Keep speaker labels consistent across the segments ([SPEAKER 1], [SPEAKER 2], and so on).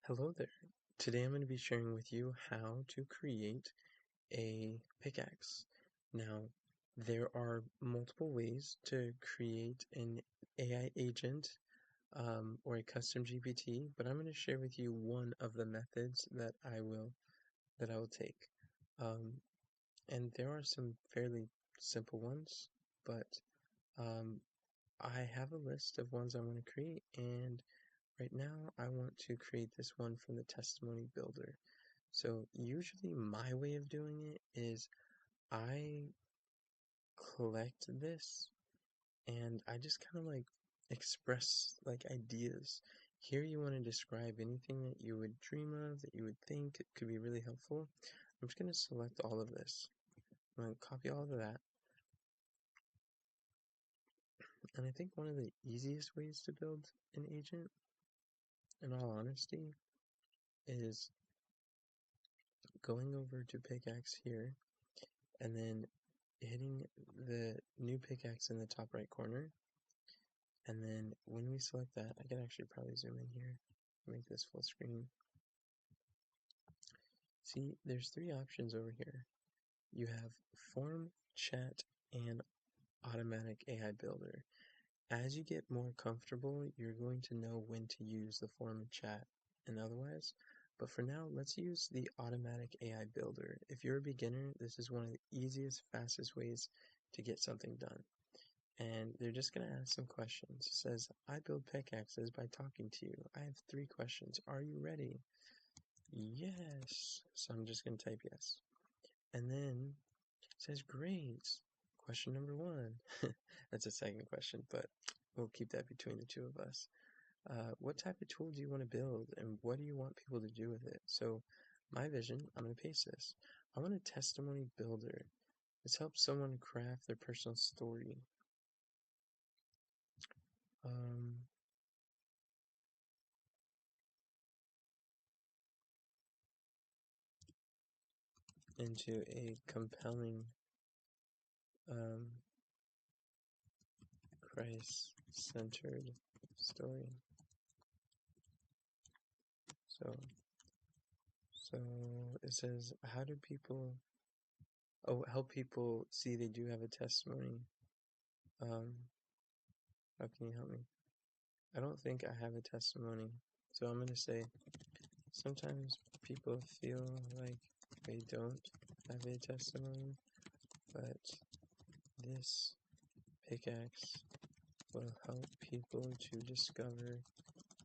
[SPEAKER 1] Hello there. Today I'm going to be sharing with you how to create a pickaxe. Now, there are multiple ways to create an AI agent or a custom GPT, but I'm going to share with you one of the methods that I will take. Um, and there are some fairly simple ones, but um, I have a list of ones I want to create, and right now I want to create this one from the testimony builder. So usually my way of doing it is I collect this and I just kind of like express like ideas. Here you want to describe anything that you would dream of, that you would think it could be really helpful. I'm just going to select all of this. I'm going to copy all of that. And I think one of the easiest ways to build an agent, in all honesty, is going over to Pickaxe here and then hitting the new pickaxe in the top right corner. And then when we select that, I can actually probably zoom in here, make this full screen. See, there's three options over here. You have form, chat, and automatic AI builder. As you get more comfortable, you're going to know when to use the form and chat and otherwise. But for now, let's use the automatic AI builder. If you're a beginner, this is one of the easiest, fastest ways to get something done. And they're just going to ask some questions. It says, I build pickaxes by talking to you. I have 3 questions. Are you ready? Yes. So I'm just going to type yes. And then it says, great. Question number 1. That's a second question, but we'll keep that between the two of us. What type of tool do you want to build, and what do you want people to do with it? So my vision, I'm going to paste this. I want a testimony builder. This helps someone craft their personal story. Into a compelling Christ-centered story. So it says, how do people help people see they do have a testimony? How can you help me? I don't think I have a testimony, so I'm gonna say sometimes people feel like they don't have a testimony, but this pickaxe will help people to discover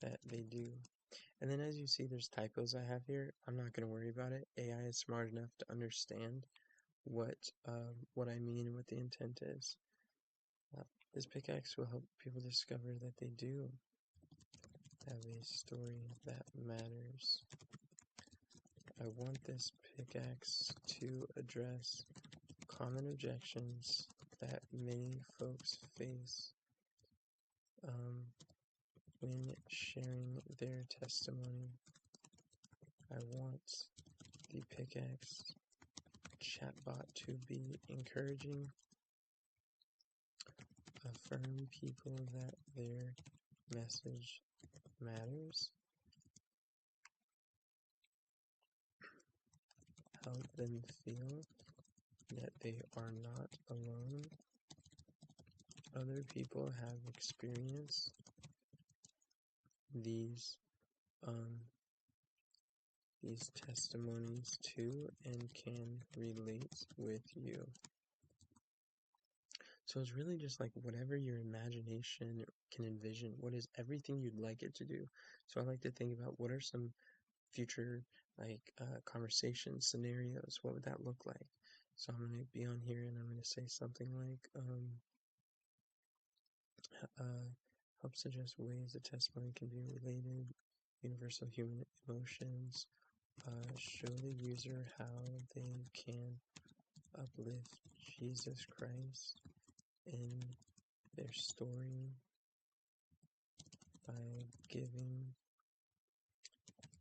[SPEAKER 1] that they do. And then as you see, there's typos I have here. I'm not going to worry about it. AI is smart enough to understand what I mean and what the intent is. This pickaxe will help people discover that they do have a story that matters. I want this pickaxe to address common objections that many folks face when sharing their testimony. I want the pickaxe chatbot to be encouraging, affirm people that their message matters, help them feel that they are not alone. Other people have experienced these testimonies too and can relate with you. So it's really just like whatever your imagination can envision. What is everything you'd like it to do? So I like to think about what are some future conversation scenarios. What would that look like? So I'm going to be on here and I'm going to say something like help suggest ways the testimony can be related, universal human emotions, show the user how they can uplift Jesus Christ in their story by giving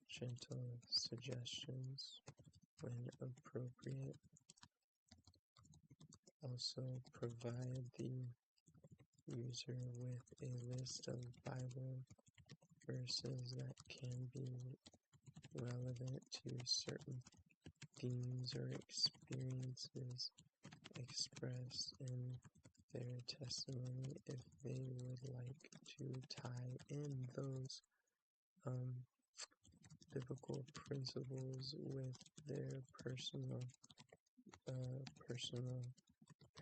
[SPEAKER 1] gentle suggestions when appropriate. Also provide the user with a list of Bible verses that can be relevant to certain themes or experiences expressed in their testimony if they would like to tie in those biblical principles with their personal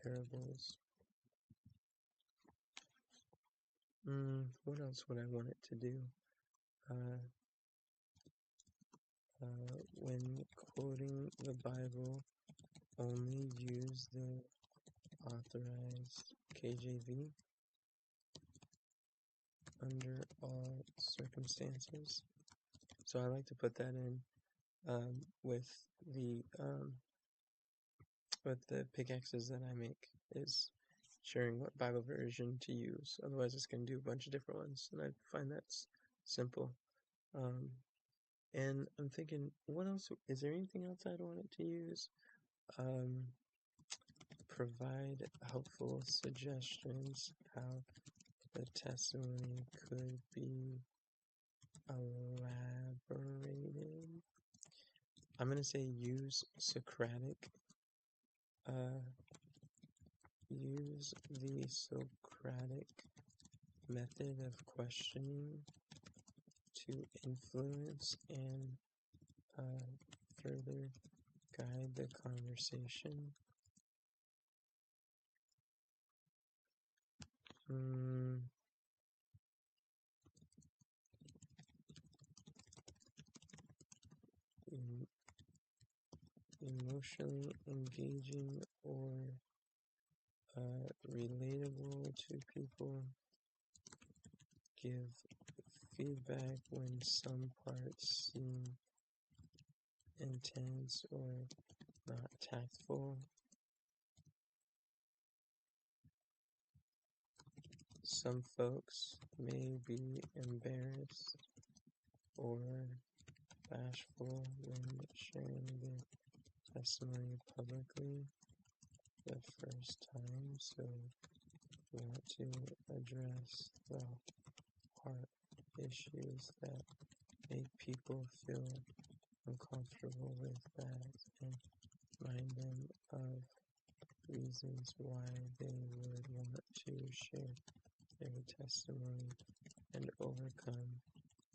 [SPEAKER 1] parables. What else would I want it to do? When quoting the Bible, only use the authorized KJV under all circumstances. So I like to put that in with the pickaxes that I make, is sharing what Bible version to use. Otherwise, it's going to do a bunch of different ones, and I find that's simple. And I'm thinking, what else? Is there anything else I'd want it to use? Provide helpful suggestions how the testimony could be elaborated. I'm going to say use Socratic. Use the Socratic method of questioning to influence and further guide the conversation. Emotionally engaging or relatable to people. Give feedback when some parts seem intense or not tactful. Some folks may be embarrassed or bashful when sharing their testimony publicly the first time, so we want to address the heart issues that make people feel uncomfortable with that and remind them of reasons why they would want to share their testimony and overcome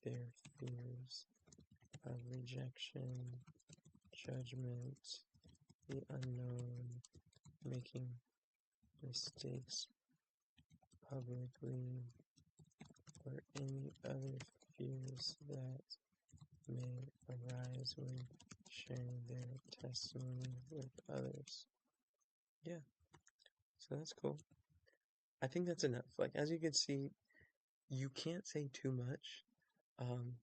[SPEAKER 1] their fears of rejection, judgment, the unknown, making mistakes publicly, or any other fears that may arise when sharing their testimony with others. Yeah, so that's cool. I think that's enough. Like, as you can see, you can't say too much.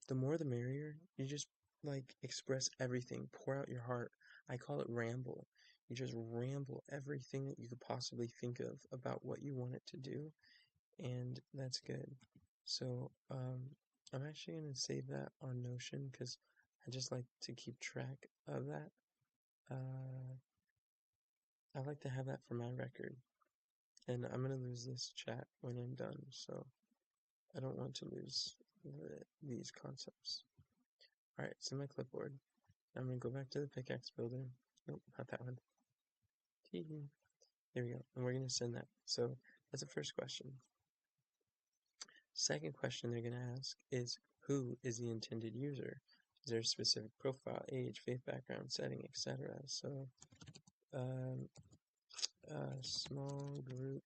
[SPEAKER 1] The more the merrier. You just like express everything, pour out your heart. I call it ramble. You just ramble everything that you could possibly think of about what you want it to do, and that's good. So I'm actually going to save that on Notion because I just like to keep track of that. I like to have that for my record, and I'm going to lose this chat when I'm done, so I don't want to lose these concepts. Alright, it's in my clipboard. I'm going to go back to the Pickaxe Builder. Nope, not that one. There we go. And we're going to send that. So that's the first question. Second question they're going to ask is, who is the intended user? Is there a specific profile, age, faith background, setting, etc.? So, small group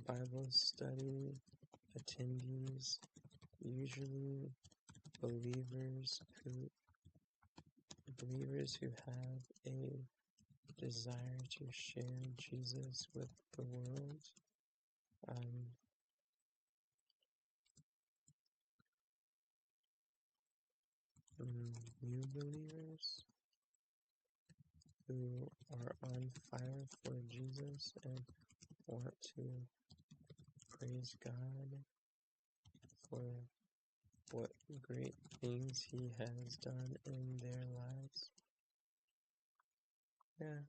[SPEAKER 1] Bible study attendees, usually believers who have a desire to share Jesus with the world. New believers who are on fire for Jesus and want to praise God for what great things He has done in their lives. Yeah,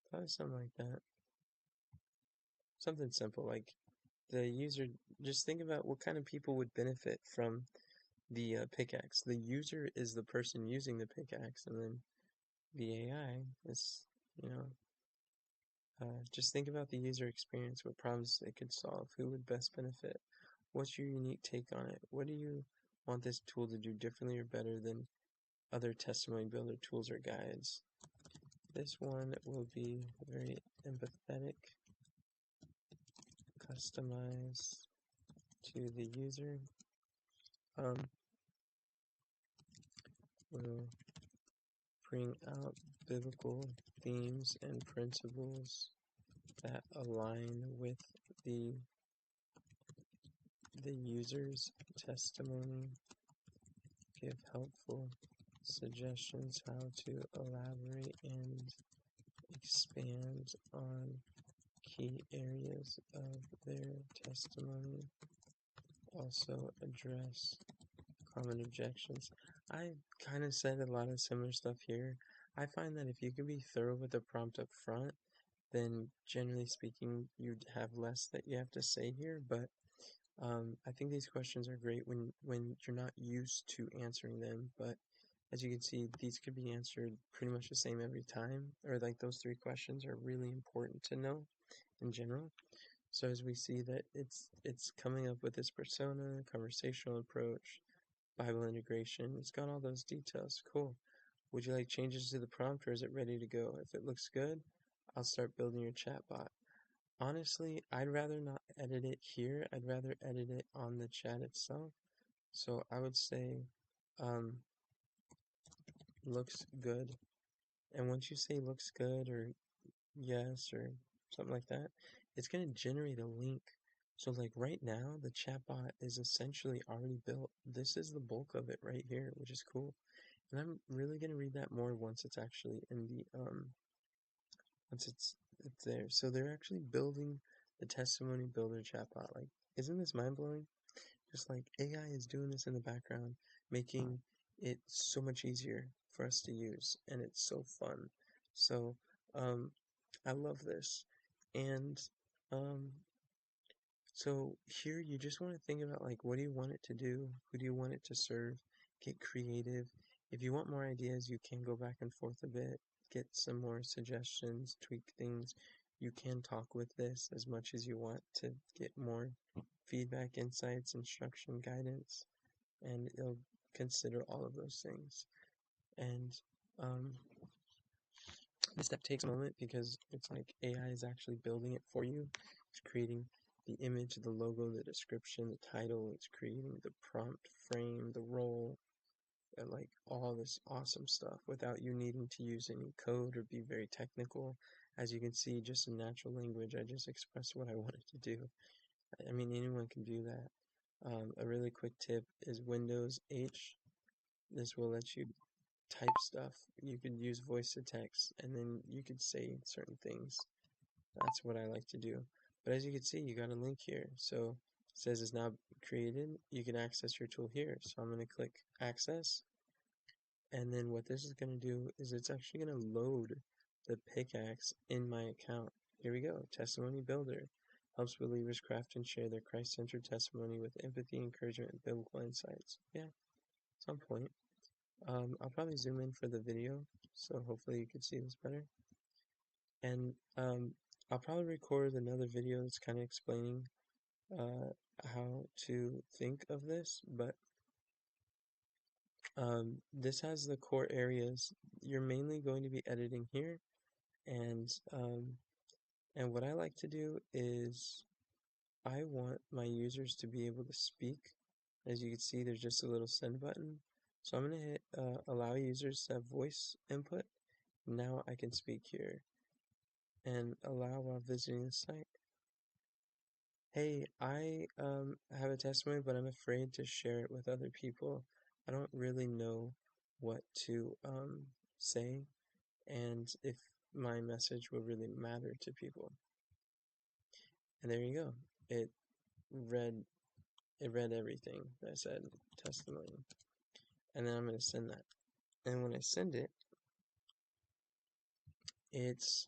[SPEAKER 1] probably something like that. Something simple, like the user, just think about what kind of people would benefit from the pickaxe. The user is the person using the pickaxe, and then the AI is, you know, just think about the user experience, what problems it could solve, who would best benefit, what's your unique take on it, what do you want this tool to do differently or better than other testimony builder tools or guides. This one will be very empathetic, customized to the user. Will bring out biblical themes and principles that align with the user's testimony, give helpful suggestions how to elaborate and expand on key areas of their testimony, also address common objections. I kind of said a lot of similar stuff here. I find that if you can be thorough with the prompt up front, then generally speaking, you'd have less that you have to say here, but I think these questions are great when you're not used to answering them, but as you can see, these could be answered pretty much the same every time, or like those 3 questions are really important to know in general. So as we see that it's coming up with this persona, conversational approach, Bible integration, it's got all those details. Cool. Would you like changes to the prompt, or is it ready to go? If it looks good, I'll start building your chatbot. Honestly, I'd rather not edit it here. I'd rather edit it on the chat itself. So I would say, looks good. And once you say looks good or yes or something like that, it's going to generate a link. So like right now, the chatbot is essentially already built. This is the bulk of it right here, which is cool. And I'm really going to read that more once it's actually in the, once it's there. So they're actually building the testimony builder chatbot. Like, isn't this mind-blowing? Just like AI is doing this in the background, making it so much easier for us to use, and it's so fun. So I love this. And so here you just want to think about like, what do you want it to do? Who do you want it to serve? Get creative. If you want more ideas, you can go back and forth a bit, get some more suggestions, tweak things. You can talk with this as much as you want to get more feedback, insights, instruction, guidance, and it'll consider all of those things. And this step takes a moment because it's like AI is actually building it for you. It's creating the image, the logo, the description, the title. It's creating the prompt frame, the role, and like all this awesome stuff without you needing to use any code or be very technical. As you can see, just in natural language, I just expressed what I wanted to do. I mean, anyone can do that. A really quick tip is Windows H. This will let you type stuff. You could use voice to text, and then you could say certain things. That's what I like to do. But as you can see, you got a link here. So it says it's now created. You can access your tool here. So I'm going to click Access. And then what this is going to do is it's actually going to load the pickaxe in my account. Here we go. Testimony Builder helps believers craft and share their Christ-centered testimony with empathy, encouragement, and biblical insights. Yeah, at some point. I'll probably zoom in for the video, so hopefully you can see this better. And I'll probably record another video that's kind of explaining how to think of this, but this has the core areas. You're mainly going to be editing here, and what I like to do is I want my users to be able to speak. As you can see, there's just a little send button. So I'm going to hit allow users to have voice input. Now I can speak here and allow while visiting the site. Hey, I have a testimony, but I'm afraid to share it with other people. I don't really know what to say and if my message will really matter to people. And there you go. It read everything that said testimony. And then I'm going to send that. And when I send it, it's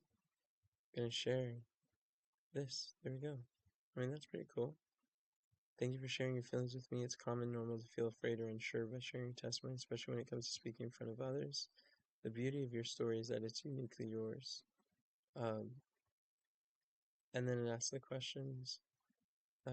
[SPEAKER 1] going to share this. There we go. I mean, that's pretty cool. Thank you for sharing your feelings with me. It's common, normal to feel afraid or unsure about sharing your testimony, especially when it comes to speaking in front of others. The beauty of your story is that it's uniquely yours. And then it asks the questions. I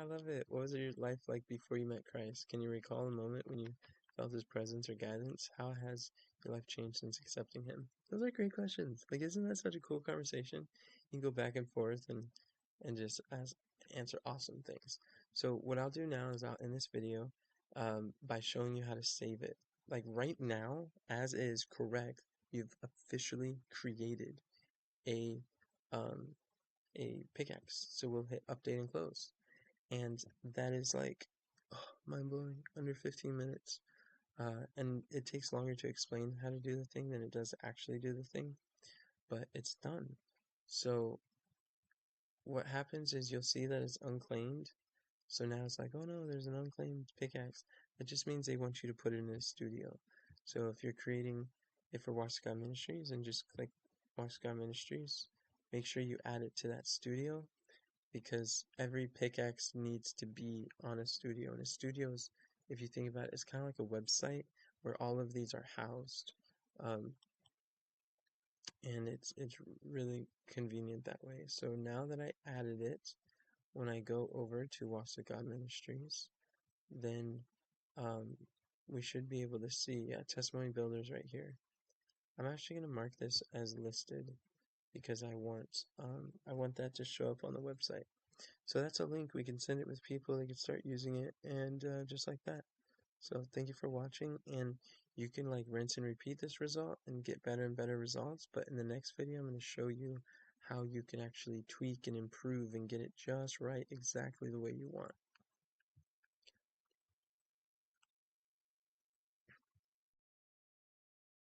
[SPEAKER 1] love it. What was your life like before you met Christ? Can you recall a moment when you felt his presence or guidance? How has your life changed since accepting him? Those are great questions. Like, isn't that such a cool conversation? You can go back and forth and just answer awesome things. So what I'll do now is I'll end this video by showing you how to save it. Like right now, as is correct, you've officially created a um, a pickaxe. So we'll hit update and close. And that is like mind blowing, under 15 minutes. And it takes longer to explain how to do the thing than it does to actually do the thing, but it's done. So what happens is you'll see that it's unclaimed. So now it's like, oh no, there's an unclaimed pickaxe. It just means they want you to put it in a studio. So if you're creating it for Watch Sky Ministries, and just click Watch Sky Ministries, make sure you add it to that studio, because every pickaxe needs to be on a studio. And a studio is, if you think about it, it's kind of like a website where all of these are housed. And it's really convenient that way. So now that I added it, when I go over to Walks with God Ministries, then we should be able to see, Testimony Builders right here. I'm actually going to mark this as listed because I want that to show up on the website. So that's a link. We can send it with people. They can start using it, and just like that. So thank you for watching, and you can like rinse and repeat this result and get better and better results. But in the next video, I'm going to show you how you can actually tweak and improve and get it just right, exactly the way you want.